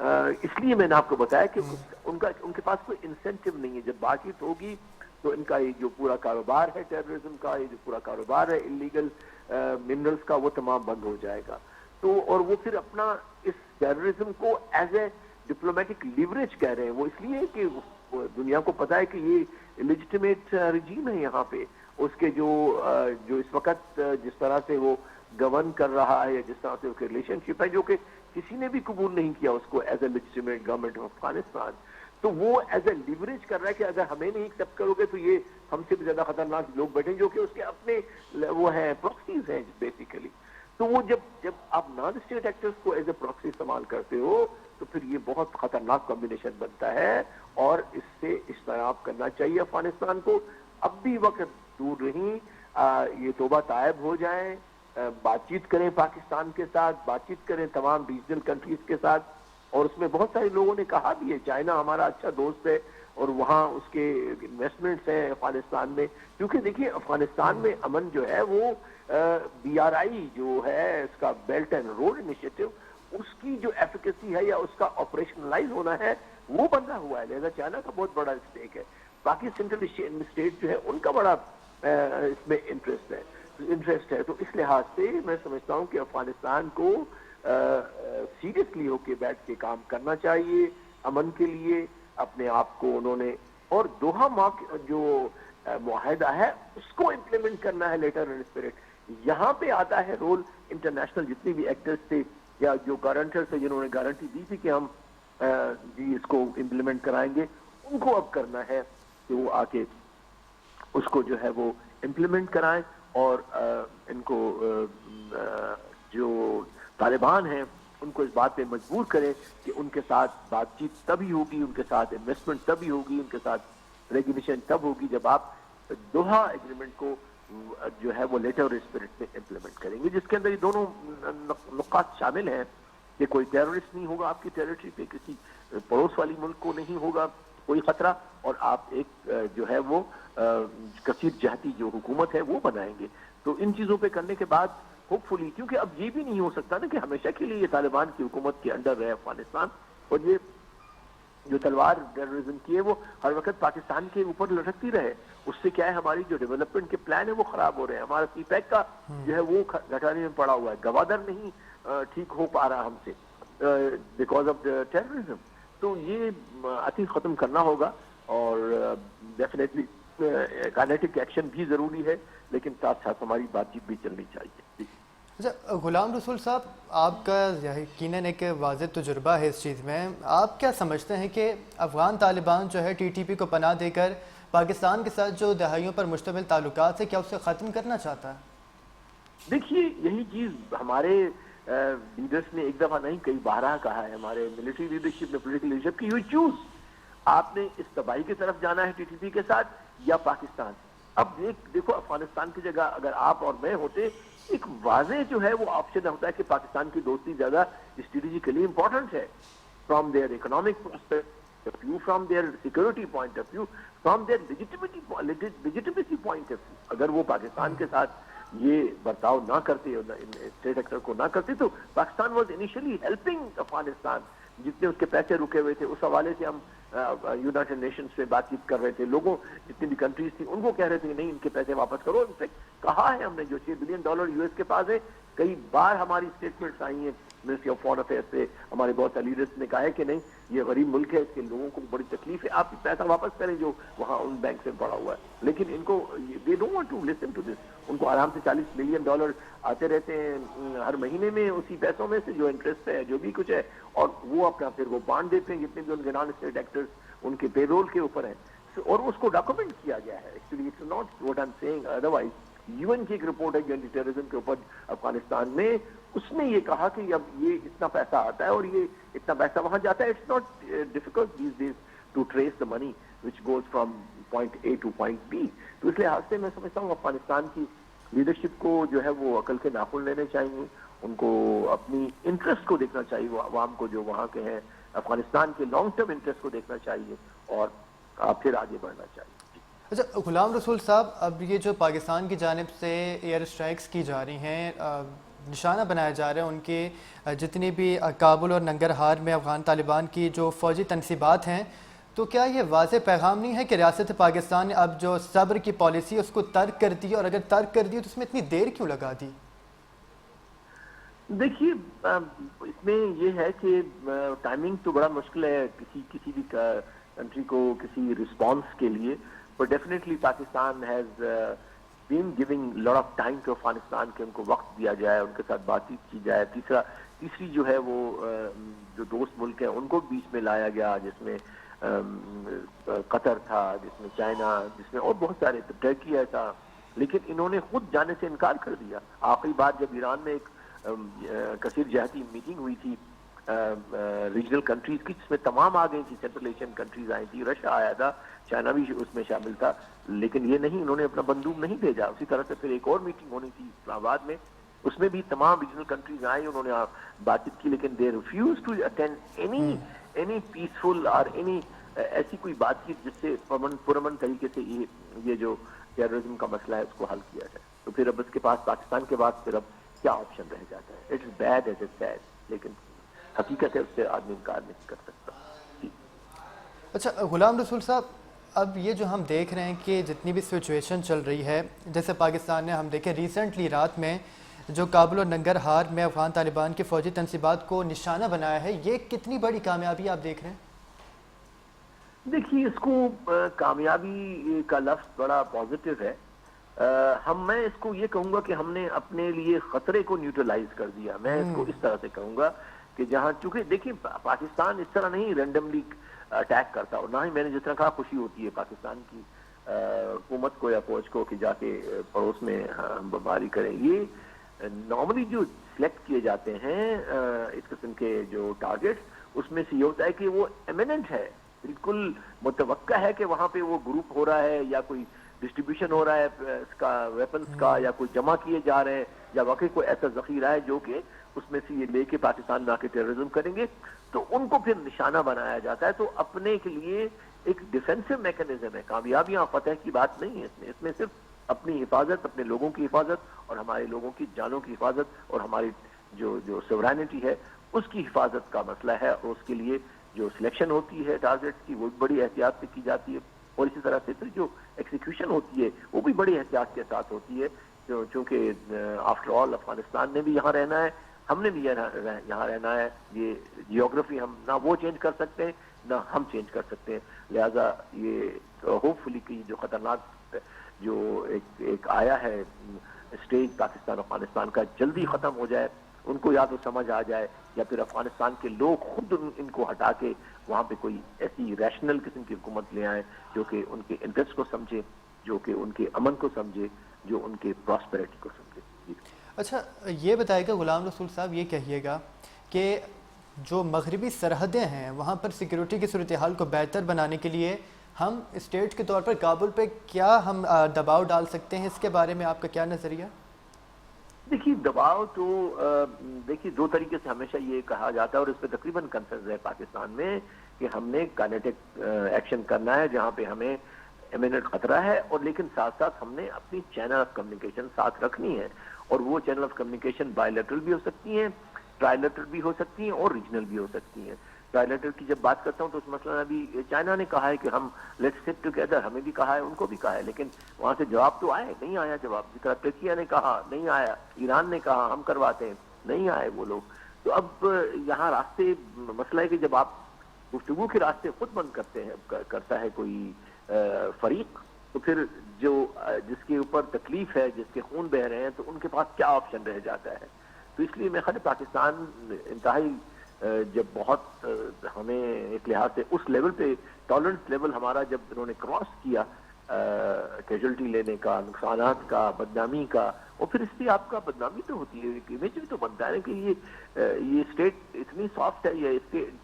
اس لیے میں نے آپ کو بتایا کہ ان کے پاس کوئی انسینٹیو نہیں ہے. جب بات چیت ہوگی تو ان کا یہ جو پورا کاروبار ہے ٹیررزم کا, یہ جو پورا کاروبار ہے انلیگل منرلز کا, وہ تمام بند ہو جائے گا. تو اور وہ پھر اپنا اس ٹیررزم کو ایز اے ڈپلومیٹک لیوریج کہہ رہے ہیں. وہ اس لیے کہ دنیا کو پتا ہے کہ یہ لیجٹیمیٹ رجیم ہے یہاں پہ. اس کے جو اس وقت جس طرح سے وہ گورن کر رہا ہے, یا جس طرح سے اس کے ریلیشن شپ ہے, جو کہ کسی نے بھی قبول نہیں کیا اس کو as a legitimate government of Afghanistan, تو وہ ایز اے لیوریج کر رہا ہے کہ اگر ہمیں نہیں ایکسپٹ کرو گے تو یہ ہم سے بھی زیادہ خطرناک لوگ بیٹھیں جو کہ اس کے اپنے وہ ہیں پراکسیز ہیں بیسیکلی. تو وہ جب آپ نان اسٹیٹ ایکٹرز کو ایز اے پراکسی استعمال کرتے ہو تو پھر یہ بہت خطرناک کمبینیشن بنتا ہے, اور اس سے اجتناب کرنا چاہیے افغانستان کو. اب بھی وقت دور نہیں, یہ توبہ طائب ہو جائیں, بات چیت کریں پاکستان کے ساتھ, بات چیت کریں تمام ریجنل کنٹریز کے ساتھ. اور اس میں بہت سارے لوگوں نے کہا بھی ہے, چائنا ہمارا اچھا دوست ہے اور وہاں اس کے انویسٹمنٹس ہیں افغانستان میں, کیونکہ دیکھیے افغانستان میں امن جو ہے وہ BRI جو ہے اس کا بیلٹ اینڈ روڈ انیشیٹو, اس کی جو ایفیکیسی ہے یا اس کا آپریشنلائز ہونا ہے وہ بندہ ہوا ہے. لہذا چائنا کا بہت بڑا اسٹیک ہے. باقی سینٹرل اسٹیٹ جو ہے ان کا بڑا اس میں انٹرسٹ ہے. تو اس لحاظ سے میں سمجھتا ہوں کہ افغانستان کو سیریسلی ہو کے بیٹھ کے کام کرنا چاہیے امن کے لیے. اپنے آپ کو انہوں نے, اور دوحہ جو معاہدہ ہے اس کو امپلیمنٹ کرنا ہے لیٹر اینڈ اسپرٹ. یہاں پہ آتا ہے رول انٹرنیشنل جتنے بھی ایکٹرز تھے یا جو گارنٹر تھے جنہوں نے گارنٹی دی تھی کہ ہم جی اس کو امپلیمنٹ کرائیں گے, ان کو اب کرنا ہے کہ وہ آ کے اس کو جو ہے وہ امپلیمنٹ کرائیں. اور ان کو جو طالبان ہیں ان کو اس بات پہ مجبور کریں کہ ان کے ساتھ بات چیت تبھی ہوگی, ان کے ساتھ انویسٹمنٹ تبھی ہوگی, ان کے ساتھ ریگولیشن تب ہوگی جب آپ دوحہ ایگریمنٹ کو جو ہے وہ لیٹر اور اسپرٹ میں امپلیمنٹ کریں گے, جس کے اندر یہ دونوں نقاط شامل ہیں کہ کوئی ٹیررسٹ نہیں ہوگا آپ کی ٹیریٹری پہ, کسی پڑوس والی ملک کو نہیں ہوگا کوئی خطرہ, اور آپ ایک جو ہے وہ کثیر جہتی جو حکومت ہے وہ بنائیں گے. تو ان چیزوں پہ کرنے کے بعد ہوپ فلی, کیونکہ اب یہ بھی نہیں ہو سکتا نا کہ ہمیشہ کے لیے یہ طالبان کی حکومت کے انڈر رہے افغانستان, اور یہ جو تلوار ٹیررزم کی ہے وہ ہر وقت پاکستان کے اوپر لٹکتی رہے. اس سے کیا ہے ہماری جو ڈیولپمنٹ کے پلان ہے وہ خراب ہو رہے ہیں. ہمارا سی پیک کا جو ہے وہ گھٹانے میں پڑا ہوا ہے, گوادر نہیں ٹھیک ہو پا رہا ہم سے بیکاز آف ٹیررزم. تو یہ عتی ختم کرنا ہوگا, اور ڈیفینیٹلی کائنیٹک ایکشن بھی ضروری ہے, لیکن ساتھ ساتھ ہماری بات چیت بھی چلنی چاہیے. اچھا غلام رسول صاحب, آپ کا یقیناً ایک واضح تجربہ ہے اس چیز میں, آپ کیا سمجھتے ہیں کہ افغان طالبان جو ہے TTP کو پناہ دے کر پاکستان کے ساتھ جو دہائیوں پر مشتمل تعلقات ہے کیا اسے ختم کرنا چاہتا ہے؟ دیکھیے یہی چیز ہمارے لیڈرز نے ایک دفعہ نہیں کئی بارہ کہا ہے, ہمارے ملٹری لیڈرشپ نے, پولیٹیکل لیڈرشپ کی, یو چوز, آپ نے اس تباہی کی طرف جانا ہے TTP کے ساتھ یا پاکستان. اب دیکھو افغانستان کی جگہ اگر آپ اور میں ہوتے, ایک واضح جو ہے وہ آپشن ہوتا ہے کہ پاکستان کی دوستی زیادہ اسٹریٹجیکلی امپورٹنٹ ہے from their economic perspective of view, from their security point of view, from their legitimacy point of view. اگر وہ پاکستان کے ساتھ یہ برتاؤ نہ کرتے, اسٹیٹ ایکٹر کو نہ کرتے, تو Pakistan was initially helping Afghanistan. جتنے اس کے پیسے رکے ہوئے تھے اس حوالے سے ہم یونائٹڈ نیشنز سے بات چیت کر رہے تھے, لوگوں جتنی بھی کنٹریز تھیں ان کو کہہ رہے تھے کہ نہیں ان کے پیسے واپس کرو. انفیکٹ کہا ہے ہم نے, جو $6 بلین US کے پاس ہے, کئی بار ہماری اسٹیٹمنٹس آئی ہیں منسٹری آف فارن افیئر سے, ہمارے بہت سے لیڈرز نے کہا ہے کہ نہیں یہ غریب ملک ہے, اس کے لوگوں کو بڑی تکلیف ہے, آپ پیسہ واپس کریں جو وہاں ان بینک سے پڑا ہوا ہے. لیکن ان کو they don't want to listen to this. ان کو آرام سے $40 بلین آتے رہتے ہیں ہر مہینے میں, اسی پیسوں میں سے جو انٹرسٹ ہے جو بھی کچھ ہے, اور وہ اپنا پھر وہ بانڈ دیتے ہیں جتنے بھی ان کے نان اسٹیٹ ایکٹرز ان کے پے رول کے اوپر ہیں, اور اس کو ڈاکومنٹ کیا گیا ہے. Actually it's not what I am seeing, otherwise UN کی ایک رپورٹ ہے اینٹی ٹیررزم کے اوپر افغانستان میں, اس میں یہ کہا کہ اب یہ اتنا پیسہ آتا ہے اور یہ اتنا پیسہ وہاں جاتا ہے. It's not difficult these days to trace the money which goes from point A to point B. تو اس لحاظ سے میں سمجھتا ہوں افغانستان کی لیڈرشپ کو جو ہے وہ عقل کے ناخن لینے چاہیے, ان کو اپنی انٹرسٹ کو دیکھنا چاہیے, عوام کو جو وہاں کے ہیں افغانستان کے لانگ ٹرم انٹرسٹ کو دیکھنا چاہیے, اور پھر آگے بڑھنا چاہیے. اچھا غلام رسول صاحب, اب یہ جو پاکستان کی جانب سے ایئر اسٹرائکس کی جا رہی ہیں نشانہ بنایا جا رہا ہے ان کے جتنی بھی کابل اور ننگرہار میں افغان طالبان کی جو فوجی تنصیبات ہیں، تو کیا یہ واضح پیغام نہیں ہے کہ ریاست پاکستان نے اب جو صبر کی پالیسی ہے اس کو ترک کر دی، اور اگر ترک کر دی تو اس میں اتنی دیر کیوں لگا دی؟ دیکھیے اس میں یہ ہے کہ ٹائمنگ تو بڑا مشکل ہے کسی بھی کنٹری کو کسی رسپانس کے لیے، پر definitely Pakistan has been giving lot of time to Afghanistan کہ ان کو وقت دیا جائے، ان کے ساتھ بات چیت کی جائے. تیسری جو ہے وہ جو دوست ملک ہیں ان کو بیچ میں لایا گیا، جس میں قطر تھا، جس میں چائنا، جس میں اور بہت سارے، ٹرکی تھا، لیکن انہوں نے خود جانے سے انکار کر دیا. آخری بار جب ایران میں ایک کثیر جہتی میٹنگ ہوئی تھی ریجنل کنٹریز کی، جس میں تمام آ گئی تھی، سینٹرل ایشین کنٹریز آئی تھی، رشیا آیا تھا، چائنا بھی اس میں شامل تھا، لیکن یہ نہیں، انہوں نے اپنا بندوق نہیں بھیجا. اسی طرح سے پھر ایک اور میٹنگ ہونی تھی اسلام آباد میں، اس میں بھی تمام ریجنل کنٹریز آئی، انہوں نے بات چیت کی، لیکن they refuse to attend any peaceful or any ایسی کوئی بات چیت جس سے پرامن طریقے سے یہ جو ٹیررزم کا مسئلہ ہے اس کو حل کیا جائے. تو پھر اب اس کے پاس پاکستان کے بعد پھر اب کیا آپشن رہ جاتا ہے؟ It's bad as it said, لیکن حقیقت ہے، اس سے آدمی انکار نہیں کر سکتا. اچھا غلام رسول صاحب، اب یہ جو ہم دیکھ رہے ہیں کہ جتنی بھی سچویشن چل رہی ہے، جیسے پاکستان نے ہم دیکھیں ریسنٹلی رات میں جو کابل اور ننگرہار میں افغان طالبان کی فوجی تنصیبات کو نشانہ بنایا ہے، یہ کتنی بڑی کامیابی آپ دیکھ رہے ہیں؟ دیکھیے اس کو کامیابی کا لفظ بڑا پازیٹیو ہے. میں اس کو یہ کہوں گا کہ ہم نے اپنے لیے خطرے کو نیوٹرلائز کر دیا. میں اس کو اس طرح سے کہوں گا کہ جہاں چونکہ دیکھیں پاکستان اس طرح نہیں رینڈملی اٹیک کرتا، اور نہ ہی میں نے جس طرح کہا خوشی ہوتی ہے پاکستان کی حکومت کو یا فوج کو کہ جا کے پڑوس میں بمباری کریں. یہ نارملی جو سلیکٹ کیے جاتے ہیں اس قسم کے جو ٹارگیٹس، اس میں سے یہ ہوتا ہے کہ وہ ایمیننٹ ہے، بالکل متوقع ہے کہ وہاں پہ وہ گروپ ہو رہا ہے یا کوئی ڈسٹریبیوشن ہو رہا ہے اس کا ویپنز کا، یا کوئی جمع کیے جا رہے ہیں، یا واقعی کوئی ایسا ذخیرہ ہے جو کہ اس میں سے یہ لے کے پاکستان میں آ کے ٹیررزم کریں گے، تو ان کو پھر نشانہ بنایا جاتا ہے. تو اپنے کے لیے ایک ڈیفینسو میکانزم ہے. کامیابیاں فتح کی بات نہیں ہے اس میں صرف اپنی حفاظت، اپنے لوگوں کی حفاظت اور ہمارے لوگوں کی جانوں کی حفاظت اور ہماری جو سورینٹی ہے اس کی حفاظت کا مسئلہ ہے. اور اس کے لیے جو سلیکشن ہوتی ہے ٹارگیٹس کی وہ بڑی احتیاط سے کی جاتی ہے، اور اسی طرح سے پھر جو ایکسیکیوشن ہوتی ہے وہ بھی بڑی احتیاط کے ساتھ ہوتی ہے. چونکہ آفٹر آل افغانستان نے بھی یہاں رہنا ہے، ہم نے بھی یہاں رہنا ہے. یہ جیوگرافی ہم نہ وہ چینج کر سکتے ہیں نہ ہم چینج کر سکتے ہیں. لہذا یہ ہوپ فلی کی جو خطرناک جو ایک آیا ہے اسٹیج پاکستان افغانستان کا جلدی ختم ہو جائے، ان کو یا تو سمجھ آ جائے یا پھر افغانستان کے لوگ خود ان کو ہٹا کے وہاں پہ کوئی ایسی ریشنل قسم کی حکومت لے آئیں جو کہ ان کے انٹرسٹ کو سمجھے، جو کہ ان کے امن کو سمجھے، جو ان کے پراسپیرٹی کو سمجھے. اچھا یہ بتائے گا غلام رسول صاحب، یہ کہیے گا کہ جو مغربی سرحدیں ہیں وہاں پر سیکیورٹی کی صورتحال کو بہتر بنانے کے لیے ہم اسٹیٹ کے طور پر کابل پہ کیا ہم دباؤ ڈال سکتے ہیں؟ اس کے بارے میں آپ کا کیا نظریہ؟ دیکھیے دباؤ تو دیکھیے دو طریقے سے ہمیشہ یہ کہا جاتا ہے، اور اس پہ تقریباً کنسنس ہے پاکستان میں، کہ ہم نے کائنیٹک ایکشن کرنا ہے جہاں پہ ہمیں امیونٹ خطرہ ہے، اور لیکن ساتھ ساتھ ہم نے اپنی چینل آف کمیونیکیشن ساتھ رکھنی ہے. اور وہ channel of communication by lateral بھی ہو سکتی ہیں، ٹرائی لیٹرل بھی ہو سکتی ہیں، اور ریجنل بھی ہو سکتی ہیں. ٹرائی لیٹرل کی جب بات کرتا ہوں تو اس مسئلہ میں ابھی چائنا نے کہا ہے کہ ہم لیٹس سٹ ٹوگیدر، ہمیں بھی کہا ہے، ان کو بھی کہا ہے، لیکن وہاں سے جواب تو آئے نہیں آیا جواب. جس طرح ترکیہ نے کہا نہیں آیا، ایران نے کہا ہم کرواتے ہیں، نہیں آئے وہ لوگ. تو اب یہاں راستے، مسئلہ ہے کہ جب آپ گفتگو کے راستے خود بند کرتا ہے کوئی فریق، تو پھر جس کے اوپر تکلیف ہے، جس کے خون بہ رہے ہیں، تو ان کے پاس کیا آپشن رہ جاتا ہے. تو اس لیے میں خود پاکستان انتہائی جب بہت ہمیں ایک لحاظ سے اس لیول پہ ٹالرنس لیول ہمارا جب انہوں نے کراس کیا کیجولٹی لینے کا، نقصانات کا، بدنامی کا، اور پھر اس لیے آپ کا بدنامی تو ہوتی ہے، ایک امیج بھی تو بنتا ہے کہ یہ اسٹیٹ اتنی سافٹ ہے یا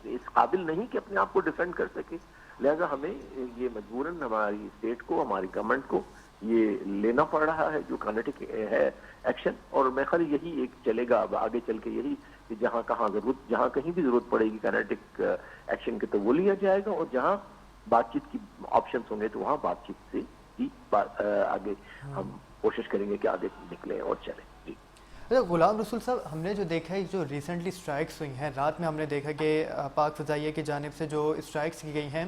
اس قابل نہیں کہ اپنے آپ کو ڈیفینڈ کر سکے. لہذا ہمیں یہ مجبوراً ہماری اسٹیٹ کو، ہماری گورنمنٹ کو یہ لینا پڑ رہا ہے جو کائنیٹک ہے ایکشن. اور میں خالی یہی ایک چلے گا اب آگے چل کے، یہی کہ جہاں کہیں بھی ضرورت پڑے گی کائنیٹک ایکشن کے تو وہ لیا جائے گا، اور جہاں بات چیت کی آپشنس ہوں گے تو وہاں بات چیت سے ہی آگے ہم کوشش کریں گے کہ آگے نکلیں اور چلیں. جی اچھا غلام رسول صاحب، ہم نے جو دیکھا ہے جو ریسنٹلی اسٹرائکس ہوئی ہیں، رات میں ہم نے دیکھا کہ پاک فضائیہ کی جانب سے جو اسٹرائکس کی گئی ہیں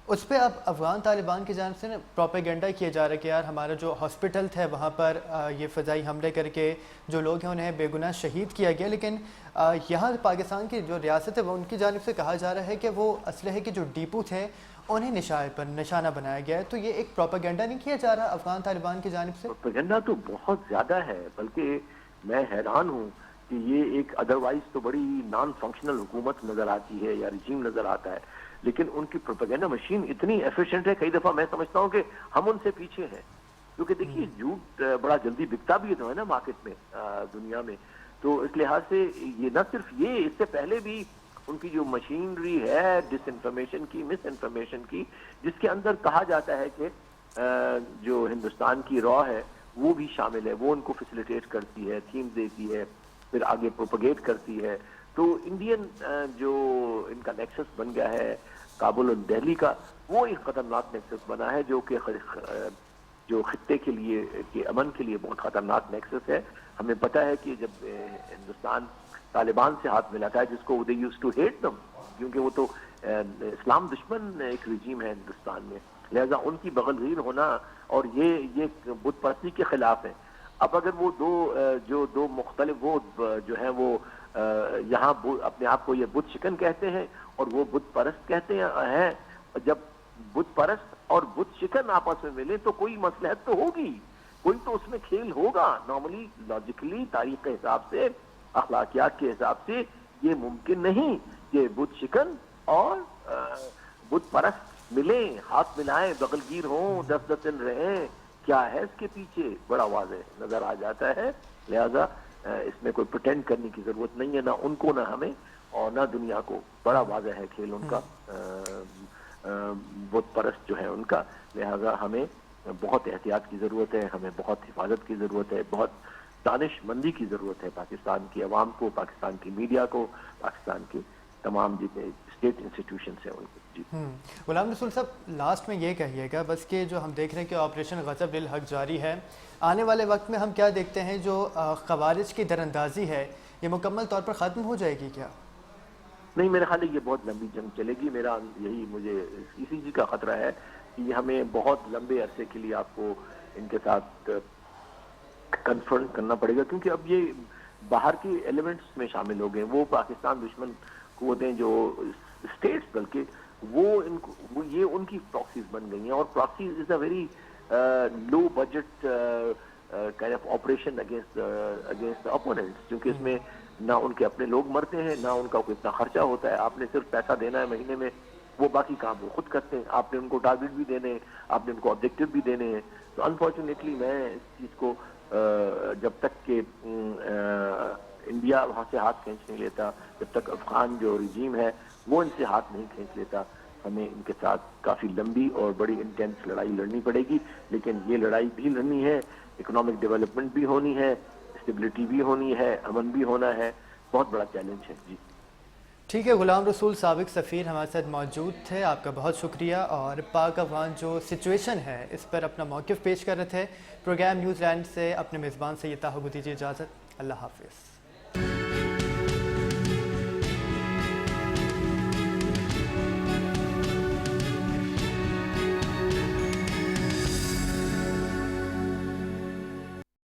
اس پہ اب افغان طالبان کی جانب سے پروپیگنڈا کیا جا رہا ہے کہ یار ہمارا جو ہاسپٹل تھا وہاں پر یہ فضائی حملے کر کے جو لوگ ہیں انہیں بے گناہ شہید کیا گیا، لیکن یہاں پاکستان کی جو ریاست ہے وہ ان کی جانب سے کہا جا رہا ہے کہ وہ اسلحے کے جو ڈیپو تھے انہیں نشانہ بنایا گیا ہے. تو یہ ایک پروپیگنڈا نہیں کیا جا رہا افغان طالبان کی جانب سے؟ پروپیگنڈا تو بہت زیادہ ہے، بلکہ میں حیران ہوں کہ یہ ایک ادروائز تو بڑی نان فنکشنل حکومت نظر آتی ہے یا رجیم نظر آتا ہے، لیکن ان کی پروپیگنڈا مشین اتنی ایفیشینٹ ہے، کئی دفعہ میں سمجھتا ہوں کہ ہم ان سے پیچھے ہیں. کیونکہ دیکھیے جھوٹ بڑا جلدی بکتا بھی ہے نا مارکیٹ میں، دنیا میں. تو اس لحاظ سے یہ نہ صرف یہ، اس سے پہلے بھی ان کی جو مشینری ہے ڈس انفارمیشن کی، مس انفارمیشن کی، جس کے اندر کہا جاتا ہے کہ جو ہندوستان کی را ہے وہ بھی شامل ہے، وہ ان کو فیسیلیٹیٹ کرتی ہے، تھیم دیتی ہے، پھر آگے پروپیگیٹ کرتی ہے. تو انڈین جو ان کا نیکسس بن گیا ہے کابل اور دہلی کا، وہ ایک خطرناک نیکسس بنا ہے جو کہ جو خطے کے لیے کہ امن کے لیے بہت خطرناک نیکسس ہے. ہمیں پتہ ہے کہ جب ہندوستان طالبان سے ہاتھ ملاتا ہے، جس کو they used to hate them، کیونکہ وہ تو اسلام دشمن ایک رجیم ہے ہندوستان میں، لہذا ان کی بغل گیر ہونا اور یہ بت پرستی کے خلاف ہے. اب اگر وہ دو مختلف وہ جو ہیں وہ یہاں اپنے آپ کو یہ بت شکن کہتے ہیں اور وہ بت پرست کہتے ہیں، جب بت پرست اور بت شکن آپس میں ملے تو کوئی مصلحت تو ہوگی، کوئی تو اس میں کھیل ہوگا. نارملی لاجیکلی تاریخ کے حساب سے، اخلاقیات کے حساب سے یہ ممکن نہیں کہ بت شکن اور بت پرست ملیں، ہاتھ ملائیں، بغل گیر ہوں، 10 دن رہیں. کیا ہے اس کے پیچھے؟ بڑا واضح نظر آ جاتا ہے. لہذا اس میں کوئی پریٹینڈ کرنے کی ضرورت نہیں ہے، نہ ان کو، نہ ہمیں، اور نہ دنیا کو. بڑا واضح ہے کھیل ان کا، بت پرست جو ہے ان کا. لہذا ہمیں بہت احتیاط کی ضرورت ہے، ہمیں بہت حفاظت کی ضرورت ہے، بہت دانش مندی کی ضرورت ہے پاکستان کی عوام کو، پاکستان کی میڈیا کو، پاکستان کے تمام جتنے اسٹیٹ انسٹیٹیوشنس ہیں ان کو. جی غلام رسول صاحب، لاسٹ میں یہ کہیے گا بس کہ جو ہم دیکھ رہے ہیں کہ آپریشن غضب للحق جاری ہے، آنے والے وقت میں ہم کیا دیکھتے ہیں؟ جو خوارج کی در اندازی ہے یہ مکمل طور پر ختم ہو جائے گی کیا؟ نہیں، میرے خیال ہے یہ بہت لمبی جنگ چلے گی. میرا یہی، مجھے اسی چیز کا خطرہ ہے کہ ہمیں بہت لمبے عرصے کے لیے آپ کو ان کے ساتھ کنفرنٹ کرنا پڑے گا، کیونکہ اب یہ باہر کے ایلیمنٹس میں شامل ہو گئے. وہ پاکستان دشمن قوتیں جو اسٹیٹس، بلکہ وہ یہ ان کی پراکسیز بن گئی ہیں، اور proxies is a very low budget kind of operation against opponents, کیونکہ اس میں نہ ان کے اپنے لوگ مرتے ہیں، نہ ان کا کوئی اتنا خرچہ ہوتا ہے. آپ نے صرف پیسہ دینا ہے مہینے میں، وہ باقی کام وہ خود کرتے ہیں. آپ نے ان کو ٹارگیٹ بھی دینے ہیں، آپ نے ان کو آبجیکٹو بھی دینے ہیں. تو انفارچونیٹلی میں اس چیز کو جب تک کہ انڈیا وہاں سے ہاتھ کھینچ نہیں لیتا، جب تک افغان جو رجیم ہے وہ ان سے ہاتھ نہیں کھینچ لیتا، ہمیں ان کے ساتھ کافی لمبی اور بڑی انٹینس لڑائی لڑنی پڑے گی. لیکن یہ لڑائی بھی لڑنی ہے، اکنامک ڈیولپمنٹ بھی ہونی ہے، اسٹیبلٹی بھی ہونی ہے، امن بھی ہونا ہے. بہت بڑا چیلنج ہے. جی ٹھیک ہے، غلام رسول سابق سفیر ہمارے ساتھ موجود تھے، آپ کا بہت شکریہ. اور پاک افغان جو سچویشن ہے اس پر اپنا موقف پیش کر رہے تھے. پروگرام نیوز لینڈ سے اپنے میزبان سے یہ طاہر کو دیجیے اجازت. اللہ حافظ.